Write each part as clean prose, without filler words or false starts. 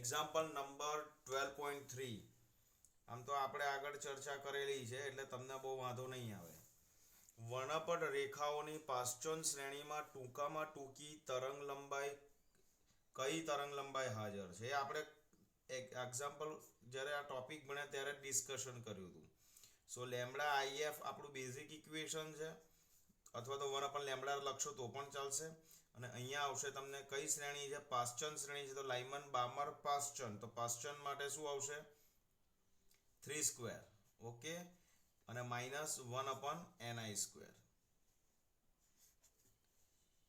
Example number 12.3. આમ તો આપણે આગળ ચર્ચા કરેલી છે એટલે તમને બહુ વાંધો નહીં આવે. વર્ણપટ રેખાઓની પાશ્ચન શ્રેણીમાં ટૂંકામાં ટૂંકી તરંગ લંબાઈ કઈ તરંગ લંબાઈ હાજર છે? આપણે એક્ઝામ્પલ જ્યારે આ ટોપિક ભણ્યા ત્યારે ડિસ્કશન કર્યું હતું. સો લેમડા આઈએફ આપણું બેઝિક ઇક્વેશન છે, અથવા તો વર્ણપટ લેમડા લખશો તો પણ ચાલશે. અને અહીંયા આવશે તમને કઈ શ્રેણી છે? પાશ્ચન શ્રેણી છે. તો લાઇમન બામર પાશ્ચન, તો પાશ્ચન માટે શું આવશે? 3 સ્ક્વેર. ઓકે, અને -1/ni².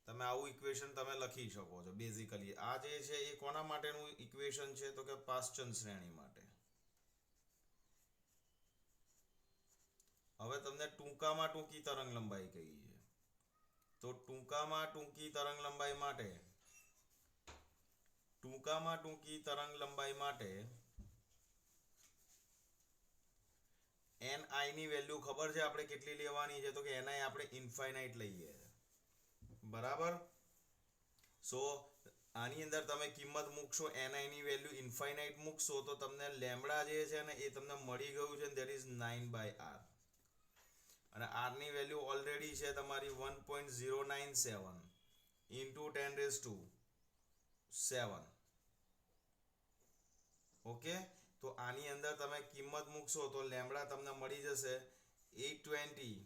તમે આવું ઇક્વેશન તમે લખી શકો છો. બેઝિકલી આ જે છે એ કોના માટેનું ઇક્વેશન છે? તો કે પાશ્ચન શ્રેણી માટે. હવે તમને ટૂંકામાં ટૂંકી તરંગ લંબાઈ કઈ છે? તો ટૂંકામાં ટૂંકી તરંગ લંબાઈ માટે ni ની વેલ્યુ ખબર છે આપણે કેટલી લેવાની છે? તો કે ni આપણે ઇન્ફાઇનાઇટ લઈએ છે, બરાબર. સો આની અંદર તમે કિંમત મૂકશો, ni ની વેલ્યુ ઇન્ફાઇનાઇટ મૂકશો તો તમને લેમડા જે છે ને એ તમને મળી ગયું છે, ધેટ ઇઝ 9/r. અને r ની વેલ્યુ ઓલરેડી છે તમારી 1.097 ઇન્ટુ 10⁻⁷. ઓકે, તો આની અંદર તમે કિંમત મૂકશો તો લેમડા તમને મળી જશે 820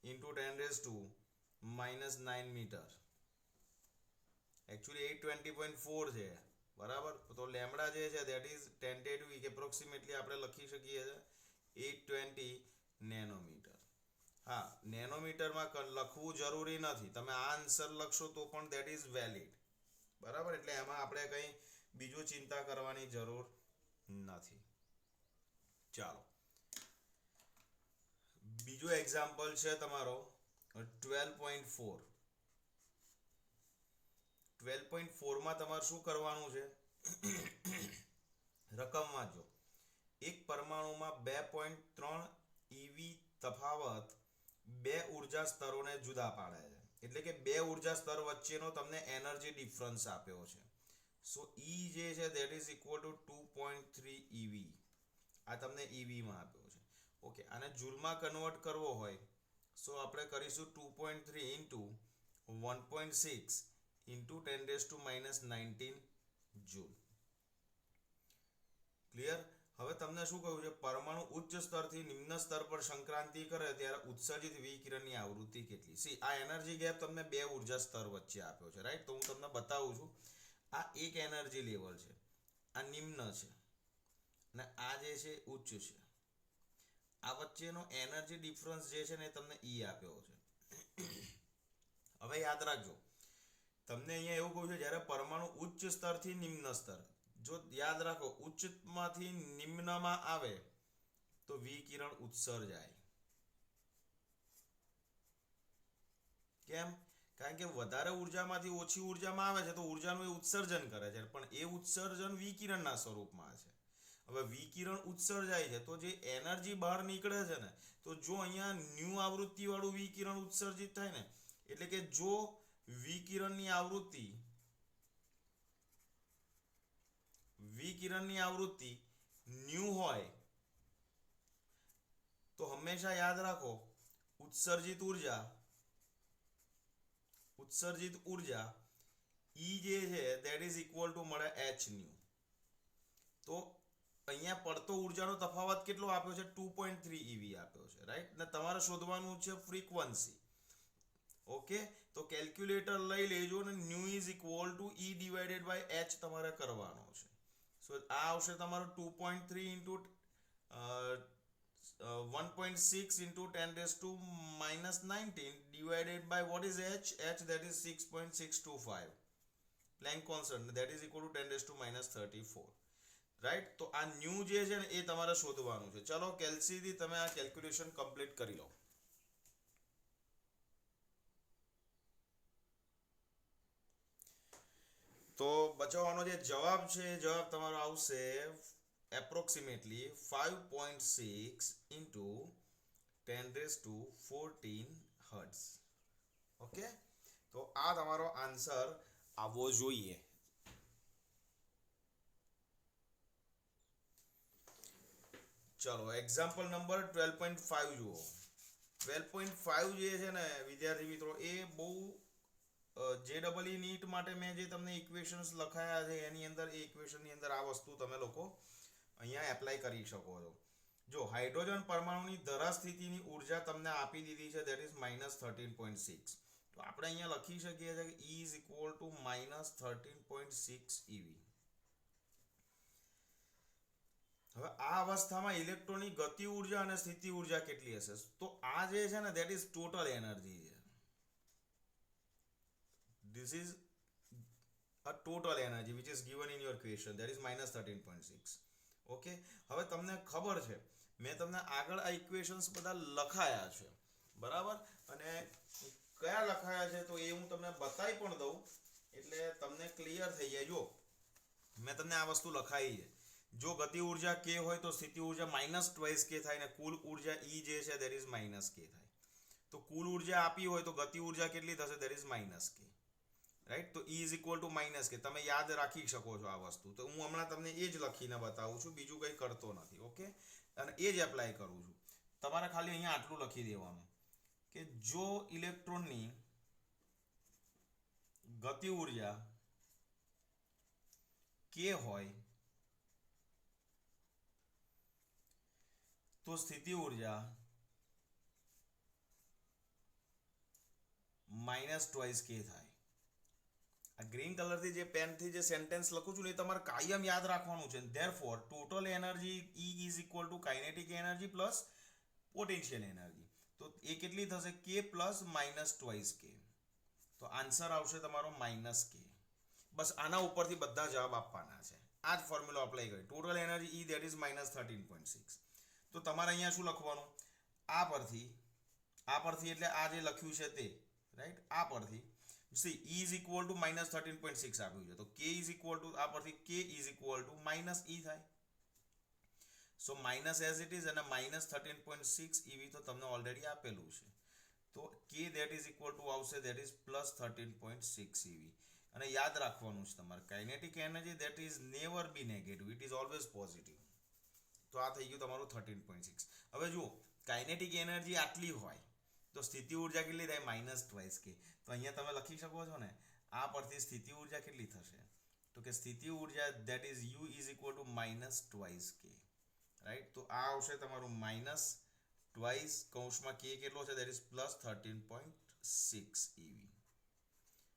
ઇન્ટુ 10⁻⁻9 મીટર. એકચ્યુઅલી 820.4 છે, બરાબર. તો લેમડા જે છે દેટ ઇઝ ટેન્ટેટિવ એપ્રોક્સિમેટલી આપણે લખી શકીએ છીએ 820 નેનોમીટર. હા, નેનોમીટરમાં લખવું જરૂરી નથી, તમે આ આન્સર લખશો તો પણ દેટ ઇઝ વેલિડ, બરાબર. એટલે એમાં આપણે કંઈ બીજું ચિંતા કરવાની જરૂર નથી. ચાલો, બીજો એક્ઝામ્પલ છે તમારો 12.4. 12.4 તમારે શું કરવાનું છે? રકમ વાંચો. એક પરમાણુમાં 2.3 ઇવી તફાવત બે ઉર્જા સ્તરોને જુદા પાડે છે. એટલે કે બે ઉર્જા સ્તર વચ્ચેનો તમને એનર્જી ડિફરન્સ આપ્યો છે. સો ઈ જે છે that is equal two 2.3 EV. આ તમને ઇવીમાં આપ્યો છે. ઓકે, આને જૂલમાં કન્વર્ટ કરવો હોય સો આપણે કરીશું 2.3 ઇન્ટુ 1.6 ઇન્ટુ 10⁻⁻19 જૂલ. ક્લિયર? હવે તમને શું કહ્યું છે? પરમાણુ ઉચ્ચ સ્તરથી નિમ્ન સ્તર પર સંક્રાંતિ કરે ત્યારે ઉત્સર્જિત વિકિરણની આવૃત્તિ કેટલી? સી, આ એનર્જી ગેપ તમને બે ઉર્જા સ્તર વચ્ચે આપ્યો છે, રાઈટ. તો હું તમને બતાવું છું. આ એક એનર્જી લેવલ છે, આ નિમ્ન છે, અને આ જે છે ઉચ્ચ છે. આ વચ્ચેનો એનર્જી ડિફરન્સ જે છે ને એ તમને ઈ આપ્યો છે. હવે યાદ રાખજો, તમને અહીંયા એવું કહ્યું છે જ્યારે પરમાણુ ઉચ્ચ સ્તરથી નિમ્ન સ્તર, જો યાદ રાખો ઉચ્ચમાંથી નિમ્નમાં આવે તો વિકિરણ ઉત્સર્જાય. કેમ? કારણ કે વધારે ઉર્જામાંથી ઓછી ઉર્જામાં આવે છે તો ઉર્જાનું એ ઉત્સર્જન કરે છે, પણ એ ઉત્સર્જન વિકિરણના સ્વરૂપમાં છે. હવે વિકિરણ ઉત્સર્જાય છે તો જે એનર્જી બહાર નીકળે છે ને, તો જો અહીંયા ન્યૂ આવૃત્તિ વાળું વિકિરણ ઉત્સર્જિત થાય ને, એટલે કે જો વિકિરણની આવૃત્તિ ન્યૂ હોય તો હંમેશા યાદ રાખો ઉત્સર્જિત ઉર્જા ઈ જે છે દેટ ઇઝ ઇક્વલ ટુ મળે h ન્યુ. તો અહીંયા પડતો ઉર્જાનો તફાવત કેટલો આપ્યો છે? 2.3 ઇવી આપ્યો છે, રાઈટ. ને તમારે શોધવાનું છે ફ્રીક્વન્સી. ઓકે, તો કેલ્ક્યુલેટર લઈ લેજો અને nu is equal to E divided by H તમારે કરવાનો છે. સો આ આવશે તમારો 2.3 into 1.6 into 10⁻⁻19 divided by what is h? H that is 6.625. Planck constant that is equal to 10⁻34. Right. તો આ ન્યૂ જે છે ને એ તમારે શોધવાનું છે. ચલો કેલ્સીથી તમે આ કેલ્ક્યુલેશન કમ્પ્લીટ કરી લો. તો બચાવવાનો જે જવાબ છે એ જવાબ તમારો આવશે એપ્રોક્સિમેટલી 5.6 into 10⁻14 હર્ટ્ઝ. ઓકે, તો આ તમારો આન્સર આવવો જોઈએ. ચલો એક્ઝામ્પલ નંબર 12.5 જુઓ. 12.5 જે છે ને વિદ્યાર્થી મિત્રો, એ બહુ JEE નીટ માટે મેં જે તમને ઇક્વેશન્સ લખાયા છે એની અંદર, એ ઇક્વેશનની અંદર આ વસ્તુ તમે લોકો અહીંયા એપ્લાય કરી શકો છો. જો હાઇડ્રોજન પરમાણુની ધરા સ્થિતિની ઉર્જા તમને આપી દીધી છે, ધેટ ઇઝ -13.6. તો આપણે અહીંયા લખી શકીએ છીએ કે E is equal two -13.6 eV. હવે આ અવસ્થામાં ઇલેક્ટ્રોનની ગતિ ઉર્જા અને સ્થિતિ ઉર્જા કેટલી હશે? તો આ જે છે ને ધેટ ઇઝ ટોટલ એનર્જી છે. This is a total energy which is given in your question, that is -13.6. Okay, હવે તમને ખબર છે મેં તમને આગળ આ ઇક્વેશન્સ બધા લખાયા છે, બરાબર? અને કયા લખાયા છે તો એ હું તમને બતાવી પણ દઉં એટલે તમને ક્લિયર થઈ જાય. જો મેં તમને આ વસ્તુ લખાઈ છે, જો ગતિ ઉર્જા k હોય તો સ્થિતિ ઉર્જા -2k થાય ને કુલ ઉર્જા E જે છે that is -k થાય. તો કુલ ઉર્જા આપી હોય તો ગતિ ઉર્જા કેટલી થશે? that is -k, right? તો E is equal two -k. તમે યાદ રાખી શકો છો આ વસ્તુ. તો હું હમણાં તમને એ જ લખીને બતાવું છું, બીજું કંઈ કરતો નથી. ઓકે, અને એ જ એપ્લાય કરું છું. તમારે ખાલી અહીંયા આટલું લખી દેવાનું કે જો ઇલેક્ટ્રોનની ગતિ ઉર્જા k હોય તો સ્થિતિ ઉર્જા -2k થાય. આ ગ્રીન કલરથી જે પેનથી જે સેન્ટેન્સ લખું છું ને એ તમારે કાયમ યાદ રાખવાનું છે. Therefore total energy E is equal two kinetic energy plus potential energy. તો એ કેટલી થશે? k plus -2k. તો આન્સર આવશે તમારો -k. બસ આના ઉપરથી બધા જવાબ આપવાના છે. આ જ ફોર્મ્યુલો અપ્લાય કરી. Total energy E that is -13.6. તો તમારે અહીંયા શું લખવાનું? આ પરથી એટલે આ જે લખ્યું છે તે, રાઈટ? આ પરથી C E is equal two -13.6 આપ્યું છે, તો k ઇઝ ઇક્વલ ટુ આ પરથી k is equal two -e થાય. સો માઇનસ એઝ ઇટ ઇઝ અને -13.6 eV તો તમને ઓલરેડી આપેલું છે. તો k that is equal to આવશે ધેટ ઇઝ +13.6 eV. અને યાદ રાખવાનું છે તમારે kinetic energy that is never be negative, it is always positive. તો આ થઈ ગયું તમારું 13.6. હવે જુઓ કાઇનેટિક એનર્જી આટલી હોય તો સ્થિતિ ઉર્જા કેટલી થાય? -2k. તો અહીંયા તમે લખી શકો છો ને, આ પરથી સ્થિતિ ઉર્જા કેટલી થશે? તો કે સ્થિતિ ઉર્જા that is U is equal two -2k, right? તો આ આવશે તમારું -2 કૌંસમાં k કેટલો છે? That is +13.6 eV.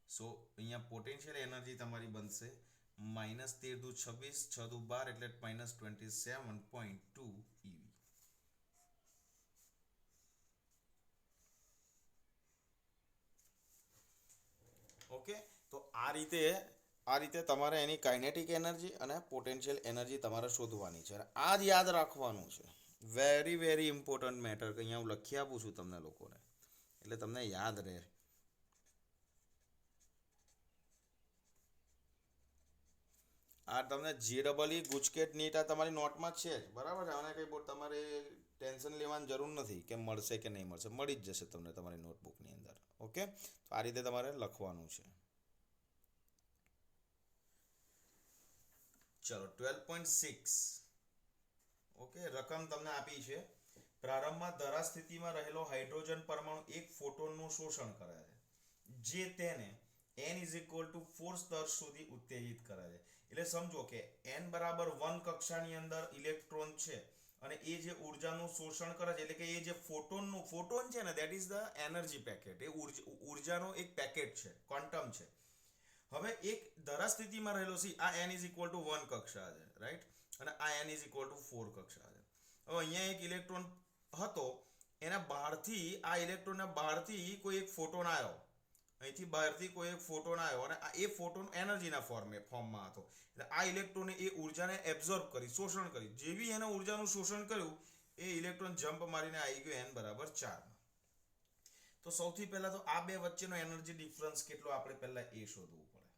સો અહીંયા પોટેન્શિયલ એનર્જી તમારી બનશે -13 દુ 26, 6 દુ 12 એટલે -27.2 eV. ઓકે, તો આ રીતે તમારે એની કાઇનેટિક એનર્જી અને પોટેન્શિયલ એનર્જી તમારે શોધવાની છે. આ જ યાદ રાખવાનું છે. Very very important matter. અહીંયા હું લખી આપું છું તમને લોકોને એટલે તમને યાદ રહે. આ તમને JEE ગુજકેટ નીટ આ તમારી નોટમાં જ છે જ, બરાબર છે? આને કંઈ તમારે ટેન્શન લેવાની જરૂર નથી કે મળશે કે નહીં મળશે, મળી જ જશે તમને તમારી નોટબુકની અંદર. ઓકે, તો આ રીતે તમારે લખવાનું છે. ચલો 12.6. ઓકે, રકમ તમને આપી છે. પ્રારંભમાં ધરા સ્થિતિમાં રહેલો હાઇડ્રોજન પરમાણુ એક ફોટોનનું શોષણ કરે છે, જે તેને n ઇઝ ઇક્વલ ટુ 4 સ્તર સુધી ઉત્તેજિત કરે છે. એટલે સમજો કે n બરાબર 1 કક્ષાની અંદર ઇલેક્ટ્રોન છે અને એ જે ઉર્જાનું શોષણ કરે છે, એટલે કે એ જે ફોટોન છે ને that is the energy packet. એ ઉર્જાનો એક પેકેટ છે, ક્વોન્ટમ છે. હવે એક ધરા સ્થિતિમાં રહેલો છે, આ n ઇઝ ઇક્વલ ટુ 1 કક્ષા છે, રાઈટ? અને આ n ઇઝ ઇક્વલ ટુ 4 કક્ષા છે. હવે અહીંયા એક ઇલેક્ટ્રોન હતો, એના બહારથી આ ઇલેક્ટ્રોનના બહારથી કોઈ એક ફોટોન આવ્યો, અહીંથી બહારથી કોઈ એક ફોટોન આવ્યો અને એ ફોટોન એનર્જીના ફોર્મમાં હતો. એટલે આ ઇલેક્ટ્રોને એ ઉર્જાને એબ્ઝોર્બ કરી, શોષણ કરી. જેવી એને ઉર્જાનું શોષણ કર્યું, એ ઇલેક્ટ્રોન જમ્પ મારીને આવી ગયો n બરાબર 4. તો સૌથી પહેલા તો આ બે વચ્ચેનો એનર્જી ડિફરન્સ કેટલો આપણે પહેલા એ શોધવું પડે,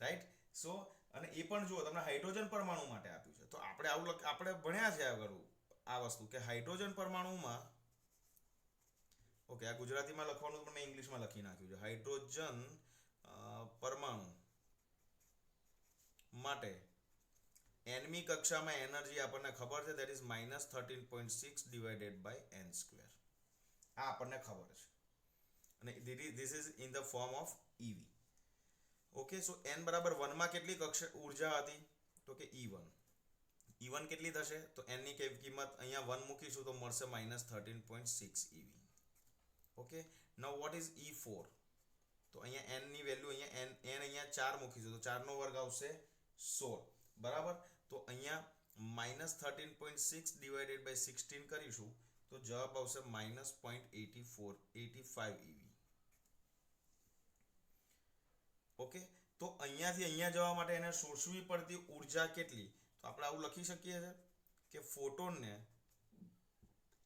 રાઈટ? સો અને એ પણ જુઓ તમને હાઇડ્રોજન પરમાણુ માટે આપ્યું છે. તો આપણે ભણ્યા છે આગળ આ વસ્તુ કે હાઇડ્રોજન પરમાણુમાં, ઓકે, આ ગુજરાતીમાં લખવાનું પણ મેં ઇંગ્લિશમાં લખી નાખ્યું છે. હાઇડ્રોજન પરમાણુ માટે nમી કક્ષામાં એનર્જી આપણને ખબર છે that is -13.6 divided by n square. આ આપણને ખબર છે અને this is in the form of EV. Okay, so n બરાબર 1 માં કેટલી ઉર્જા હતી તો કે E1. E1 કેટલી થશે તો n ની કિંમત અહીંયા 1 મૂકીશું તો મળશે -13.6 EV. Okay, now what is E4? તો અહીંયા n ની વેલ્યુ અહીંયા n અહીંયા 4 મૂકીશું તો 4 નો વર્ગ આવશે 16. બરાબર, તો અહીંયા -13.6 ડિવાઇડેડ બાય 16 કરીશું તો જવાબ આવશે -0.85 EV. ઓકે, તો અહીંયાથી અહીંયા જવા માટે એને શોષવી પડતી ઉર્જા કેટલી? તો આપણે આવું લખી શકીએ છીએ કે ફોટોનને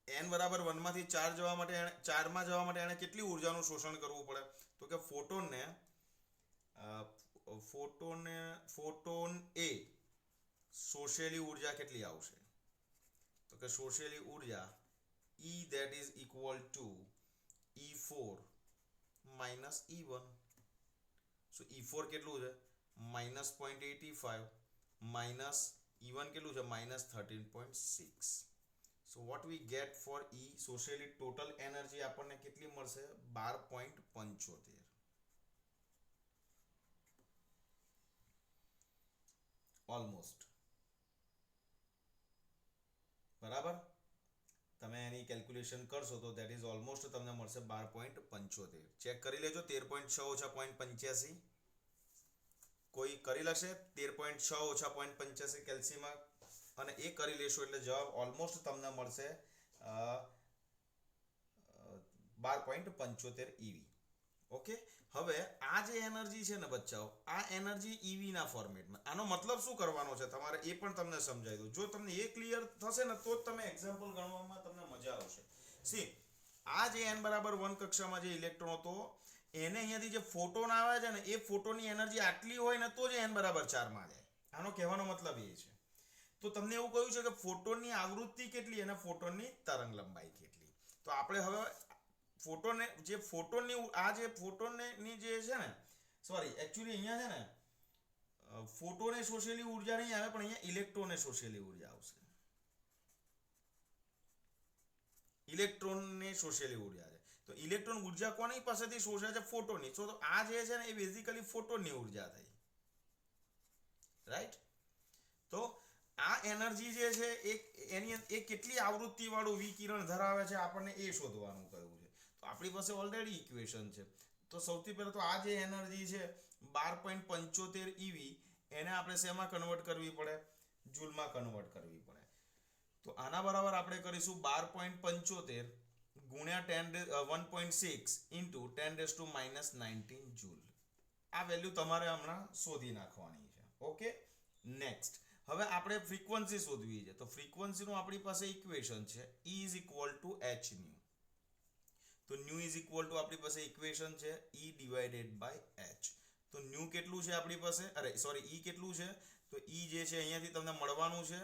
n બરાબર 1 માંથી 4 જવા માટે 4 માં જવા માટે એને કેટલી ઉર્જાનું શોષણ કરવું પડે? તો કે ફોટોન એ શોષેલી ઉર્જા કેટલી આવશે? તો કે શોષેલી ઉર્જા E that is equal to E4 minus E1. So E4 કેટલું છે -0.85 minus E1 કેટલું છે -13.6. So what we get for E શોષેલી ટોટલ એનર્જી આપણને કેટલી મળશે 12.75. ઓલમોસ્ટ. બરાબર, તમે એની કેલ્ક્યુલેશન કરશો તો દેટ ઇઝ ઓલમોસ્ટ તમને મળશે 12.75. ચેક કરી લેજો 13.6 ઓછા 0.85 કોઈ કરી લેશે 13.6 ઓછા 0.85 કેલ્સીમાં અને એ કરી લેશો એટલે જવાબ ઓલમોસ્ટ તમને મળશે 12.75 EV. ઓકે, હવે આ જે એનર્જી છે ને બચ્ચાઓ, આ એનર્જી EV ના ફોર્મેટમાં. આનો મતલબ શું કરવાનો છે તમારે એ પણ તમને સમજાવી દઉં. જો તમને એ ક્લિયર થશે ને તો જ તમે એક્ઝામ્પલ ગણવામાં તમને મજા આવશે. સી, આ જે n બરાબર 1 કક્ષામાં જે ઇલેક્ટ્રોન હતો એને અહીંયાથી જે ફોટોન આવે છે ને એ ફોટોનની એનર્જી આટલી હોય ને તો જ n બરાબર 4 માં જાય. આનો કહેવાનો મતલબ એ છે. તો તમને એવું કહ્યું છે કે ફોટોનની આવૃત્તિ કેટલી અને ફોટોનની તરંગ લંબાઈ કેટલી. તો આપણે હવે ફોટોનની જે છે ને, સોરી એકચ્યુઅલી અહીંયા છે ને ફોટોને શોષેલી ઉર્જા નહીં આવે પણ અહીંયા ઇલેક્ટ્રોનને શોષેલી ઉર્જા આવશે. ઇલેક્ટ્રોનને શોષેલી ઉર્જા છે. તો ઇલેક્ટ્રોન ઉર્જા કોની પાસેથી શોષે છે? ફોટોનની. તો આ જે છે ને એ બેઝિકલી ફોટોનની ઉર્જા થઈ, રાઈટ? તો આ એનર્જી જે છે એ કેટલી આવૃત્તિ વાળું વિકિરણ ધરાવે છે આપણને એ શોધવાનું કહ્યું છે. તો આપણી પાસે ઓલરેડી ઇક્વેશન છે. તો સૌથી પહેલા તો આ જે એનર્જી છે 12.75 EV એને આપણે શેમાં કન્વર્ટ કરવી પડે? જૂલમાં કન્વર્ટ કરવી પડે. તો આના બરાબર આપણે કરીશું 12.75 ગુણ્યા 1.6 ઇન્ટુ 10⁻⁻19 જૂલ. આ વેલ્યુ તમારે હમણાં શોધી નાખવાની છે. ઓકે, નેક્સ્ટ હવે આપણે ફ્રીક્વન્સી શોધવી છે. તો ફ્રીક્વન્સીનું આપણી પાસે ઇક્વેશન છે E is equal two h new. તો ન્યુ ઇઝ ઇક્વલ ટુ આપણી પાસે ઇક્વેશન છે E ડિવાઇડેડ બાય h. તો ન્યુ કેટલું છે આપણી પાસે, E કેટલું છે? તો E જે છે અહીંયાથી તમને મળવાનું છે,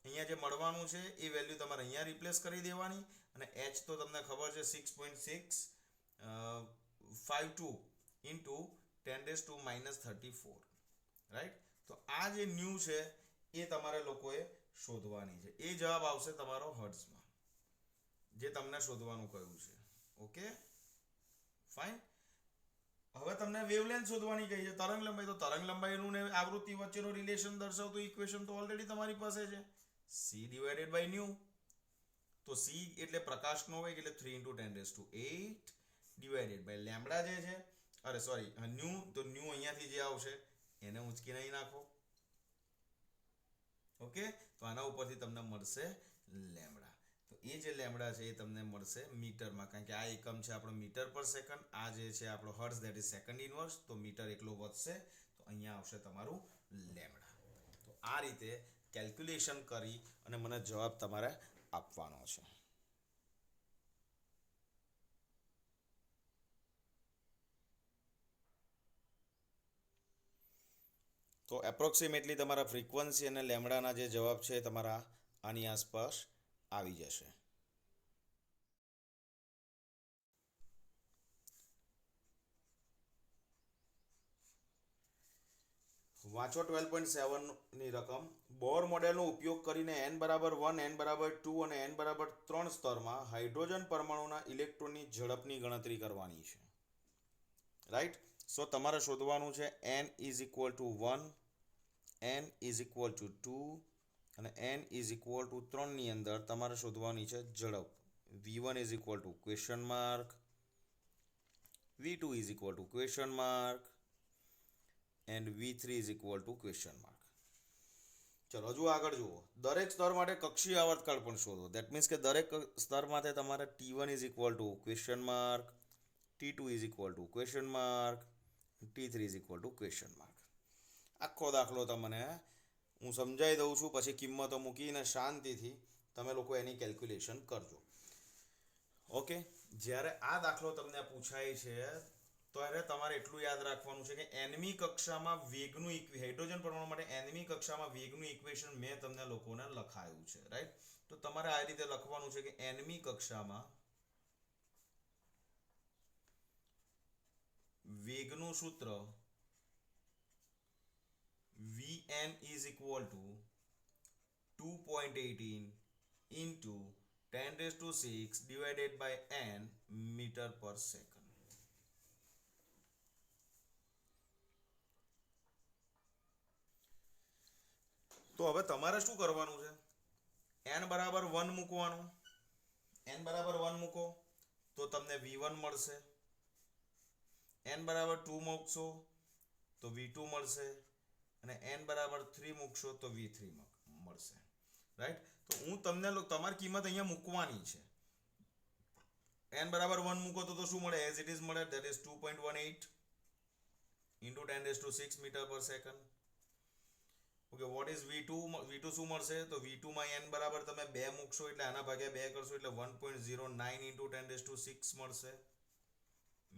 અહીંયા જે મળવાનું છે એ વેલ્યુ તમારે અહીંયા રિપ્લેસ કરી દેવાની અને h તો તમને ખબર છે 6.652 ઇન્ટુ 10⁻34, રાઈટ? તો આ જે ન્યુ છે એ તમારે લોકોએ શોધવાની છે. એ જવાબ આવશે તમારો હર્ટ્ઝમાં, જે તમને શોધવાનું કહ્યું છે. Okay, fine. હવે તમને વેવલેન્થ શોધવાની કહી છે, તરંગ લંબાઈ. તો તરંગ લંબાઈનું ને આવૃત્તિ વચ્ચેનો રિલેશન દર્શાવતું ઇક્વેશન તો ઓલરેડી તમારી પાસે છે, c ડિવાઇડેડ બાય ન્યુ. તો c એટલે પ્રકાશનો વેગ એટલે 3 × 10⁸ ડિવાઇડેડ બાય લેમ્બડા જે છે, ન્યુ. તો ન્યુ અહીંયાથી જે આવશે એને ઉંચકી નહીં નાખો. ઓકે, તો આના ઉપરથી તમને મળશે લેમ્બડા. તો એ જે લેમ્બડા છે એ તમને મળશે મીટરમાં, કારણ કે આ એકમ છે આપણો મીટર પર સેકન્ડ. આ જે છે આપણો hertz that is second inverse. તો મીટર એકલો વધશે તો અહીંયા આવશે તમારું લેમ્બડા. તો આ રીતે કેલ્ક્યુલેશન કરી અને મને જવાબ તમારે આપવાનો છે. તો એપ્રોક્સિમેટલી તમારા ફ્રીક્વન્સી અને લેમ્બડાના જે જવાબ છે એ તમારા આની આસપાસ આવી જશે. વાંચો 12.7 ની રકમ. બોર મોડેલનો ઉપયોગ કરીને n બરાબર 1, n બરાબર 2 અને n બરાબર 3 સ્તરમાં હાઇડ્રોજન પરમાણુના ઇલેક્ટ્રોનની ઝડપની ગણતરી કરવાની છે. રાઈટ. સો તમારે શોધવાનું છે n is equal two 1, n is equal to 2 અને n ઇઝ ઇક્વલ ટુ 3 ની અંદર તમારે શોધવાની છે ઝડપ. v1 is equal two question mark, v2 is equal two question mark and v3 is equal two question mark. ચલો હજુ આગળ જુઓ. દરેક સ્તર માટે કક્ષીય આવર્તકાળ પણ શોધો. દેટ મીન્સ કે દરેક સ્તર માટે તમારે t1 is equal two question mark, t2 is equal two question mark, t3 is equal two question mark. આખો દાખલો તમને હું સમજાવી દઉં છું, પછી કિંમતો મૂકીને શાંતિથી તમે લોકો એની કેલ્ક્યુલેશન કરજો. ઓકે. જ્યારે આ દાખલો તમને પૂછાય છે ત્યારે તમારે એટલું યાદ રાખવાનું છે કે nમી કક્ષામાં વેગનું હાઇડ્રોજન પરમાણુ માટે nમી કક્ષામાં વેગનું ઇક્વેશન મેં તમને લોકોને લખાયું છે. રાઈટ. તો તમારે આ રીતે લખવાનું છે કે nમી કક્ષામાં વેગનું સૂત્ર vn is equal to 2.18 into 10 raised to 6 divided by n meter per second. તો હવે તમારે શું કરવાનું છે? n બરાબર 1 મૂકવાનું. n બરાબર 1 મૂકો તો તમને v1 મળશે. n બરાબર 2 મૂકશો તો v2 મળશે અને n બરાબર 3 મૂકશો તો v3 મળશે. રાઈટ. તો હું તમને તમારી કિંમત અહીંયા મૂકવાની છે. n બરાબર 1 મૂકો તો શું મળે? એઝ ઇટ ઇઝ મળે. That is 2.18 into 10 raised to 6 meter per second. Okay. What is v2? v2 શું મળશે? તો v2 માં n બરાબર તમે 2 મૂકશો એટલે આના ભાગ્યા 2 કરશો એટલે 1.09 into 10 raised to 6 મળશે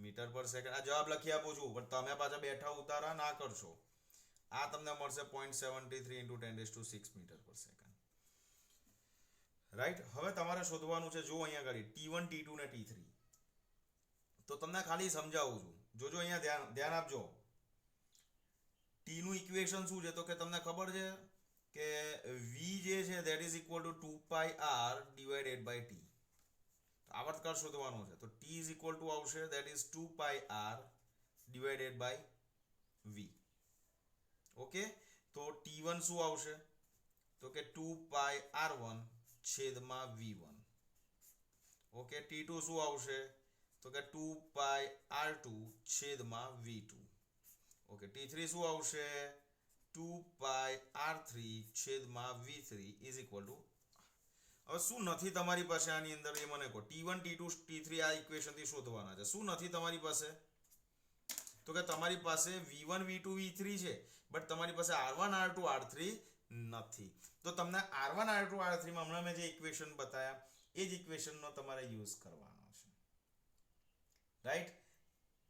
મીટર પર સેકન્ડ. આ જવાબ લખી આપું છું પણ તમે પાછા બેઠા ઉતારા ના કરશો. આ તમને મળશે 0.73 into 10 raised to 6 metre per second. Right. હવે તમારે શોધવાનું છે, જો અહીંયા આગળ t1, t2 ને t3. તો તમને ખાલી સમજાવું છું, જોજો અહીંયા ધ્યાન આપજો. t નું ઇક્વેશન શું છે? તો કે તમને ખબર છે કે v જે છે that is equal to 2 r divided by t. આવર્તકાળ શોધવાનો છે તો t ઇઝ ઇક્વલ ટુ આવશે that is 2 r divided by v. Okay. તો t1 શું આવશે? તો કે 2 r1 છેદમાં v1. ઓકે. t2 શું આવશે? તો કે 2 r2 છેદમાં v2. ઓકે. t3 શું આવશે? 2 r3 છેદમાં v3 ઇઝ ઇક્વલ ટુ. હવે શું નથી તમારી પાસે આની અંદર એ મને કહો. t1, t2, t3 આ ઇક્વેશનથી શોધવાના છે. શું નથી તમારી પાસે? તો કે તમારી પાસે v1, v2, v3 છે બટ તમારી પાસે r1, r2, r3 નથી. તો તમને r1, r2, r3 માં હમણાં મેં જે ઇક્વેશન બતાવ્યા એ જ ઇક્વેશનનો તમારે યુઝ કરવાનો છે. રાઈટ.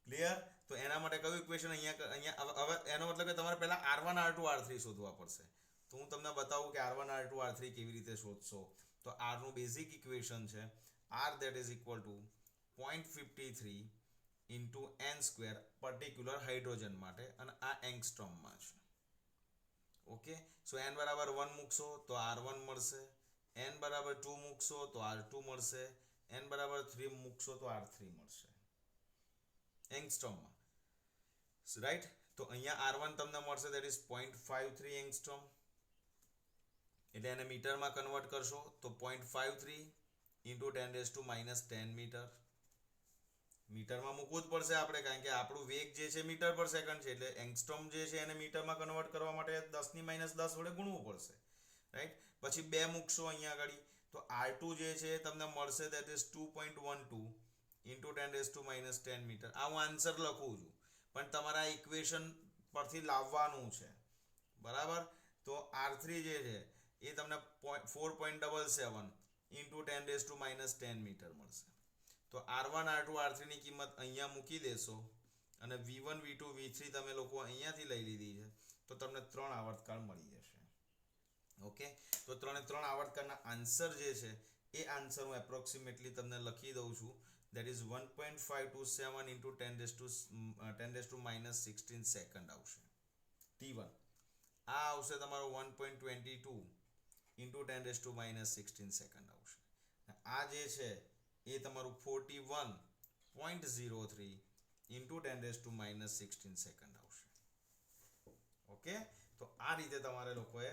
ક્લિયર. તો એના માટે કયું ઇક્વેશન અહીંયા હવે એનો મતલબ કે તમારે પહેલા r1, r2, r3 શોધવા પડશે. તો હું તમને બતાવું કે r1, r2, r3 કેવી રીતે શોધશો. તો r નું બેઝિક ઇક્વેશન છે r that is equal to 0.53 into n square particular hydrogen માટે અને આ એંગસ્ટ્રોમમાં છે. ઓકે. સો n બરાબર 1 મૂકશો તો r1 મળશે, n બરાબર 2 મૂકશો તો r2 મળશે, n બરાબર 3 મૂકશો તો r3 મળશે એંગસ્ટ્રોમમાં. રાઈટ. તો અહીંયા r1 તમને મળશે ધેટ ઇઝ 0.53 એંગસ્ટ્રોમ. એટલે એને મીટરમાં કન્વર્ટ કરશો તો 0.53 into 10 raised to -10 મીટર. મીટરમાં મૂકવું જ પડશે આપણે, કારણ કે આપણું વેગ જે છે મીટર પર સેકન્ડ છે એટલે એંગસ્ટ્રોમ જે છે એને મીટરમાં કન્વર્ટ કરવા માટે 10 ની -10 વડે ગુણવું પડશે. રાઈટ. પછી 2 મૂકશો અહીંયા આગળ તો r2 જે છે તમને મળશે that is 2.12 into 10 raised to -10 metre. આ હું આન્સર લખું છું પણ તમારે આ ઇક્વેશન પરથી લાવવાનું છે. બરાબર. તો r3 જે છે એ તમને 4.77 into 10 raised to -10 મીટર મળશે. તો r1, r2, r3 ની કિંમત અહીંયા મૂકી દેશો અને v1, v2, v3 તમે લોકો અહીંયાથી લઈ લીધી છે તો તમને 3 આવર્તકાળ મળી જશે. ઓકે. તો 3 આવર્તકાળના આન્સર જે છે એ આન્સર હું એપ્રોક્સિમેટલી તમને લખી દઉં છું. that is 1.527 into 10 raised to -16 second આવશે t1. આ આવશે તમારો 1.22 ઇન્ટુ 10⁻16 સેકન્ડ આવશે. આ જે છે એ તમારું 41.03 ઇન્ટુ 10⁻16 સેકન્ડ આવશે. ઓકે, તો આ રીતે તમારે લોકોએ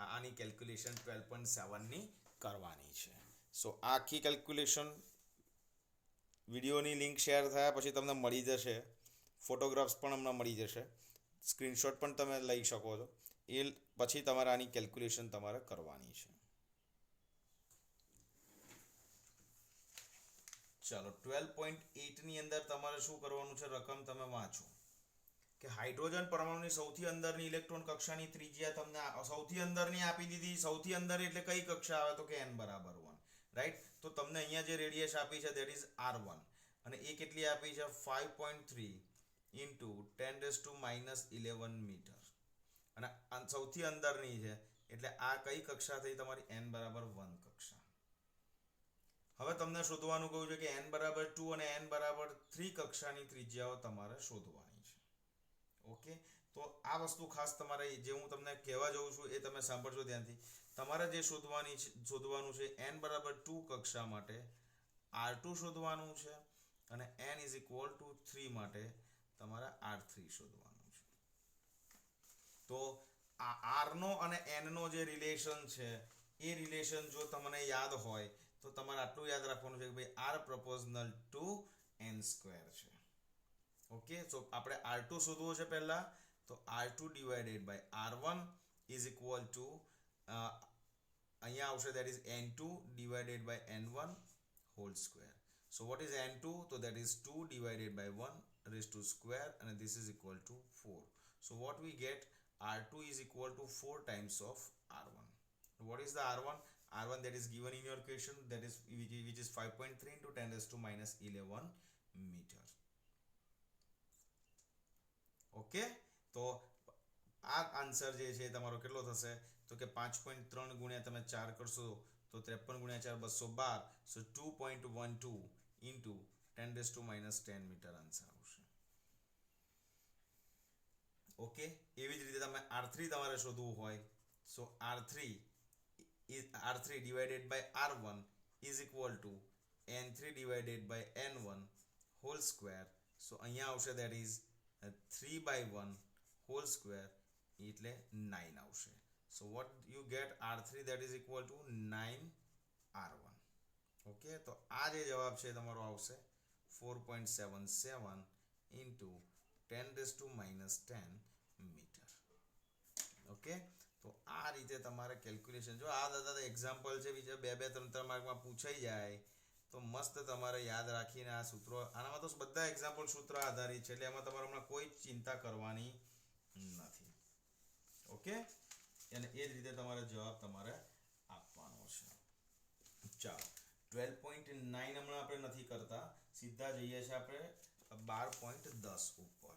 આની કેલ્ક્યુલેશન 12.7ની કરવાની છે. સો આ આખી કેલ્ક્યુલેશન વિડીયોની લિંક શેર થયા પછી તમને મળી જશે. ફોટોગ્રાફ્સ પણ હમણાં મળી જશે, સ્ક્રીનશોટ પણ તમે લઈ શકો છો. એ પછી તમારે આની કેલ્ક્યુલેશન તમારે કરવાની છે. ચાલો 12.8ની અંદર તમારે શું કરવાનું છે, રકમ તમે વાંચો કે હાઇડ્રોજન પરમાણુની સૌથી અંદરની ઇલેક્ટ્રોન કક્ષાની ત્રિજ્યા તમને સૌથી અંદરની આપી દીધી. સૌથી અંદર એટલે કઈ કક્ષા આવે તો કે n બરાબર 1, રાઈટ. તો તમને અહીંયા જે રેડિયસ આપી છે દેટ ઇઝ r1 અને એ કેટલી આપી છે 5.3 ઇન્ટુ 10⁻11 મીટર અને સૌથી અંદરની છે એટલે આ કઈ કક્ષા થઈ તમારી n બરાબર 1 કક્ષા. હવે તમને શોધવાનું કહ્યું છે કે n બરાબર 2 અને n બરાબર 3 કક્ષાની ત્રિજ્યાઓ તમારે શોધવાની છે. ઓકે, તો આ વસ્તુ ખાસ તમારે જે હું તમને કહેવા જાઉં છું એ તમે સાંભળજો ધ્યાનથી. તમારે જે શોધવાનું છે n બરાબર 2 કક્ષા માટે r2 શોધવાનું છે અને n = 3 માટે તમારે r3 શોધવાનું છે. તો આ r નો અને n નો જે રિલેશન છે એ રિલેશન જો તમને યાદ હોય તો તમારે આટલું યાદ રાખવાનું છે કે ભાઈ r proportional to n square છે. ઓકે, સો આપણે r2 શોધવો છે પહેલા. તો r2 divided by r1 is equal to અહીંયા આવશે that is n2 divided by n1 whole square. So what is n2? તો that is 2 divided by 1 raise to square અને this is equal to 4. So what we get, r2 is equal to 4 times of r1. What is the r1? r1 that is given in your question, that is which is 5.3 into 10⁻11 meter. Okay, તો આ answer જે છે તમારો કેટલો થશે તો કે 5.3 ગુણ્યા તમે 4 કરશો તો 53 ગુણ્યા 4 212. સો 2.12 ઇન્ટુ 10⁻10 મીટર આન્સર આવશે. ઓકે, એવી જ રીતે તમે r3 તમારે શોધવું હોય so r3 divided by r1 is equal to n3 divided by n1 whole square. So અહીંયા આવશે દેટ ઇઝ 3/1 હોલ સ્ક્વેર એટલે 9 આવશે. So what you get r3 that is equal to 9r1. Okay, તો આ જે જવાબ છે તમારો આવશે 4.77 ઇન્ટુ 10⁻10 મીટર. ઓકે, તો આ રીતે તમારે કેલ્ક્યુલેશન, જો આ દાદા એક્ઝામ્પલ છે બીજા 2-3 માર્કમાં પૂછાઈ જાય તો મસ્ત તમારે યાદ રાખીને આ સૂત્રો, આનામાં તો બધા એક્ઝામ્પલ સૂત્ર આધારિત છે એટલે એમાં તમારે હમણાં કોઈ ચિંતા કરવાની નથી. ઓકે, અને એ જ રીતે તમારે જવાબ તમારે આપવાનો છે. ચાલો 12.9 હમણાં આપણે નથી કરતા, સીધા જઈએ છીએ આપણે 12.10 ઉપર.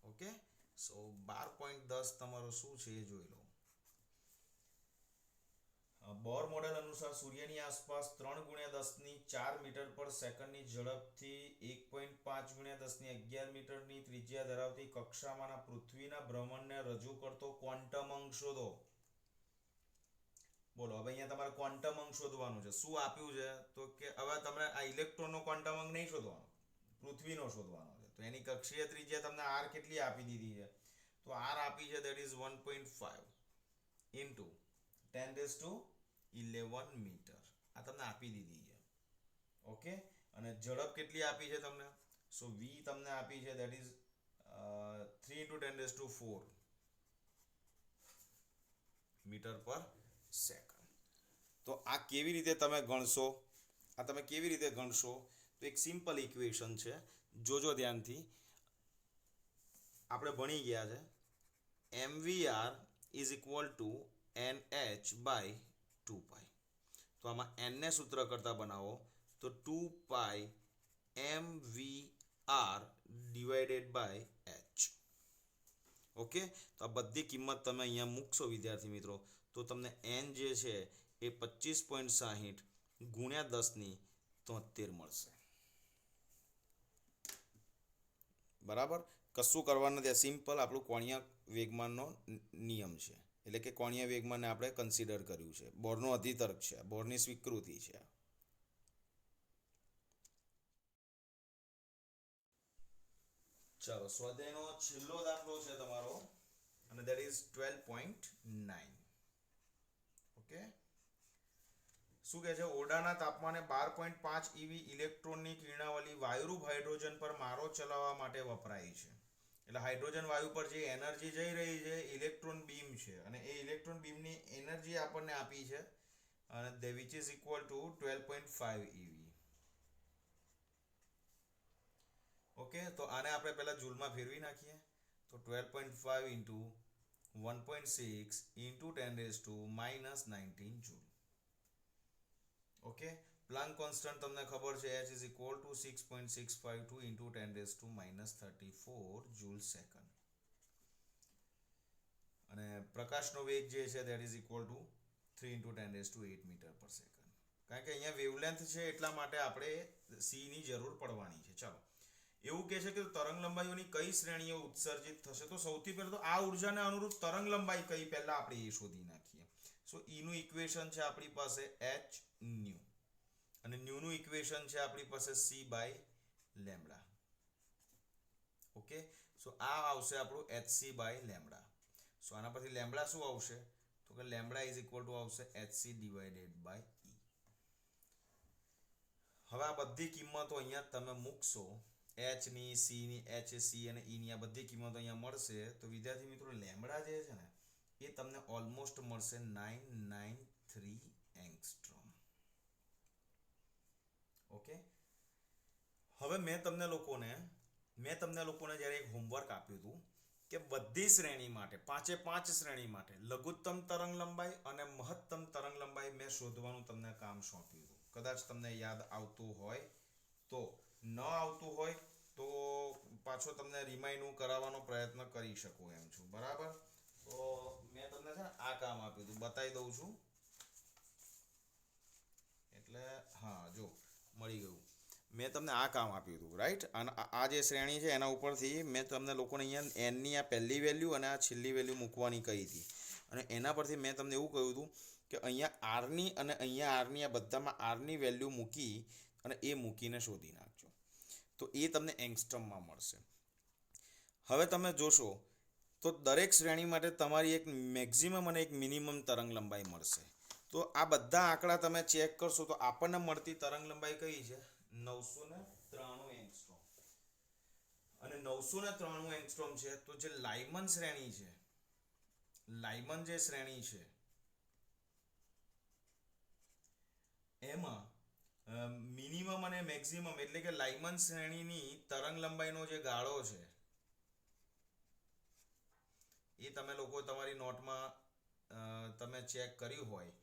ઓકે, સો 12.10 તમારો શું છે એ જોઈ લો. બોર મોડેલ અનુસાર સૂર્યની આસપાસ 3×10⁴ મીટર પર સેકન્ડની ઝડપથી 1.5×10⁻11 મીટરની ત્રિજ્યા ધરાવતી કક્ષામાંના પૃથ્વીના ભ્રમણને રજૂ કરતો ક્વોન્ટમ અંક શોધો. બોલો, હવે અહીંયા તમારે ક્વોન્ટમ અંક શોધવાનું છે. શું આપ્યું છે તો કે હવે તમને આ ઇલેક્ટ્રોનનો ક્વોન્ટમ અંક નહીં શોધવાનો, પૃથ્વીનો શોધવાનો છે. તો એની કક્ષીય ત્રિજ્યા તમને r કેટલી આપી દીધી છે તો r આપી છે દેટ ઇઝ 1.5 ઇન્ટુ 10⁻11 મીટર. આ તમને આપી દીધી છે. ઓકે, અને ઝડપ કેટલી આપી છે તમને? સો v તમને આપી છે that is 3 into 10⁴ metre per second. તો આ કેવી રીતે તમે ગણશો? તો એક સિમ્પલ ઇક્વેશન છે, જોજો ધ્યાનથી. આપણે ભણી ગયા છે mvr is equal two nh/2π. તો આમાં n ને સૂત્ર કરતા બનાવો તો 2π mvr divided by h. Okay, તો આ બધી કિંમત તમે અહીંયા મૂકશો વિદ્યાર્થી મિત્રો તો તમને n જે છે એ 25.60 ગુણ્યા 10⁻73 મળશે. બરાબર, કશું કરવાનું નથી, સિમ્પલ આપણું વેગમાનનો નિયમ છે, એટલે કે કોણીય વેગમાનને આપણે કન્સિડર કર્યું છે. બોરનો અધિતર્ક છે, બોરની સ્વીકૃતિ છે. ચાલો, સ્વાધ્યાયનો છેલ્લો દાખલો છે તમારો, અને that is 12.9. ઓકે, શું કહે છે? ઓરડાના તાપમાને 12.5 eV ઇલેક્ટ્રોનની કિરણાવલી વાયુરૂપ હાઇડ્રોજન પર મારો ચલાવવા માટે વપરાય છે. એટલે હાઇડ્રોજન વાયુ પર જે એનર્જી જઈ રહી છે ઇલેક્ટ્રોન બીમ છે, અને એ ઇલેક્ટ્રોન બીમની એનર્જી આપણને આપી છે, અને which is equal two 12.5 eV. Okay, તો આને આપણે પહેલા જૂલમાં ફેરવી નાખીએ. તો 12.5 into 1.6 into 10⁻⁻19 joule. Okay, Planck constant તમને ખબર છે, h is equal two 6.652 into 10⁻34 joule second. અને પ્રકાશનો વેગ જે છે that is equal to 3 into 10⁸ metre per second. કારણ કે અહીંયા વેવલેન્થ છે એટલા માટે આપણે c ની જરૂર પડવાની છે. ચાલો, એવું કહે છે કે તરંગ લંબાઈઓની કઈ શ્રેણીઓ ઉત્સર્જિત થશે. તો સૌથી પહેલા તો આ ઉર્જાને અનુરૂપ તરંગ લંબાઈ કઈ પહેલા આપણે એ શોધી નાખીએ. સો E નું ઇક્વેશન છે આપણી પાસે h ન્યુ, અને ન્યુ નું ઇક્વેશન છે આપણી પાસે c/λ. ઓકે, સો આ આવશે આપણું hc/λ. સો આના પરથી લેમ્બડા શું આવશે? તો કે લેમ્બડા ઇઝ ઇક્વલ ટુ આવશે hc/E. હવે આ બધી કિંમતો અહીંયા તમે મૂકશો, h ની, c ની, h c અને e ની આ બધી કિંમતો અહીંયા મળશે. તો વિદ્યાર્થી મિત્રો, લેમ્બડા જે છે ને એ તમને ઓલમોસ્ટ મળશે 993 એંગસ્ટ્રોમ. ઓકે, હવે મેં તમને લોકોને જ્યારે એક હોમવર્ક આપ્યું હતું કે બધી શ્રેણી માટે, 5 શ્રેણી માટે લઘુત્તમ તરંગ લંબાઈ અને મહત્તમ તરંગ લંબાઈ મેં શોધવાનું તમને કામ સોંપ્યું હતું. કદાચ તમને યાદ આવતું હોય તો, ન આવતું હોય તો પાછો તમને રિમાઇન્ડ કરાવવાનો પ્રયત્ન કરી શકું એમ છું. બરાબર? તો મેં તમને છે ને આ કામ આપ્યું હતું, બતાવી દઉં છું. એટલે હા, જો મળી ગયું. મેં તમને આ કામ આપ્યું હતું, રાઈટ? અને આ જે શ્રેણી છે એના ઉપરથી મેં તમને લોકોને અહીંયા n ની આ પહેલી વેલ્યુ અને આ છેલ્લી વેલ્યુ મૂકવાની કહી હતી. અને એના પરથી મેં તમને એવું કહ્યું હતું કે અહીંયા r ની અને અહીંયા r ની આ બધામાં r ની વેલ્યુ મૂકી અને એ મૂકીને શોધી નાખજો. તો એ તમને એંગસ્ટ્રોમમાં મળશે. હવે તમે જોશો તો દરેક શ્રેણી માટે તમારી એક મેક્સિમમ અને એક મિનિમમ તરંગ લંબાઈ મળશે. તો આ બધા આંકડા તમે ચેક કરશો તો આપણને મળતી તરંગ લંબાઈ કઈ છે? 993 એંગસ્ટ્રોમ. અને 993 એંગસ્ટ્રોમ છે તો જે લાયમન શ્રેણી છે, લાયમન જે શ્રેણી છે એમાં મિનિમમ અને મેક્સિમમ, એટલે કે લાયમન શ્રેણીની તરંગ લંબાઈનો જે ગાળો છે એ તમે લોકો તમારી નોટમાં તમે ચેક કર્યું હોય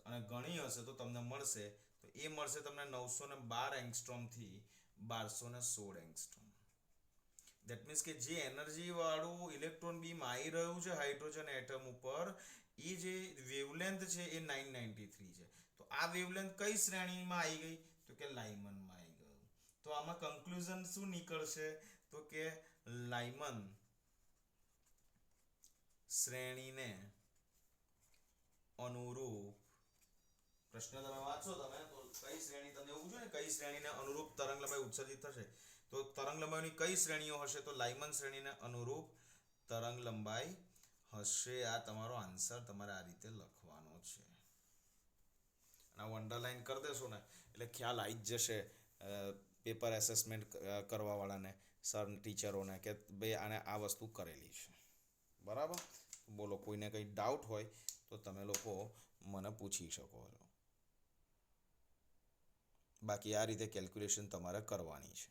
અને ગણી હશે તો તમને મળશે. તો એ મળશે તમને 912 એંગસ્ટ્રોમથી 1216 એંગસ્ટ્રોમ. દેટ મીન્સ કે જે એનર્જી વાળું ઇલેક્ટ્રોન બીમ આવી રહ્યું છે હાઇડ્રોજન એટમ ઉપર, એ જે વેવલેન્થ છે એ 993 છે. તો આ વેવલેન્થ કઈ શ્રેણીમાં આવી ગઈ? તો કે લાયમનમાં આવી ગયું. તો આમાં કન્ક્લુઝન શું નીકળશે? તો કે લાયમન શ્રેણીને અનુરૂપ, પ્રશ્ન તમે વાંચો તમે તો કઈ શ્રેણી તમને એવું છે ને, કઈ શ્રેણીને અનુરૂપ તરંગ લંબાઈ ઉત્સર્જિત થશે? તો તરંગ લંબાઈની કઈ શ્રેણીઓ હશે? તો લાયમન શ્રેણીને અનુરૂપ તરંગ લંબાઈ હશે. આ તમારો આન્સર તમારે આ રીતે લખવાનો છે. અને આ અંડરલાઈન કરી દેશો ને એટલે ખ્યાલ આવી જ જશે પેપર એસેસમેન્ટ કરવાવાળાને, સર ટીચરોને, કે ભાઈ આને આ વસ્તુ કરેલી છે. બરાબર? બોલો, કોઈને કંઈ ડાઉટ હોય તો તમે લોકો મને પૂછી શકો છો. બાકી આ રીતે કેલ્ક્યુલેશન તમારે કરવાની છે.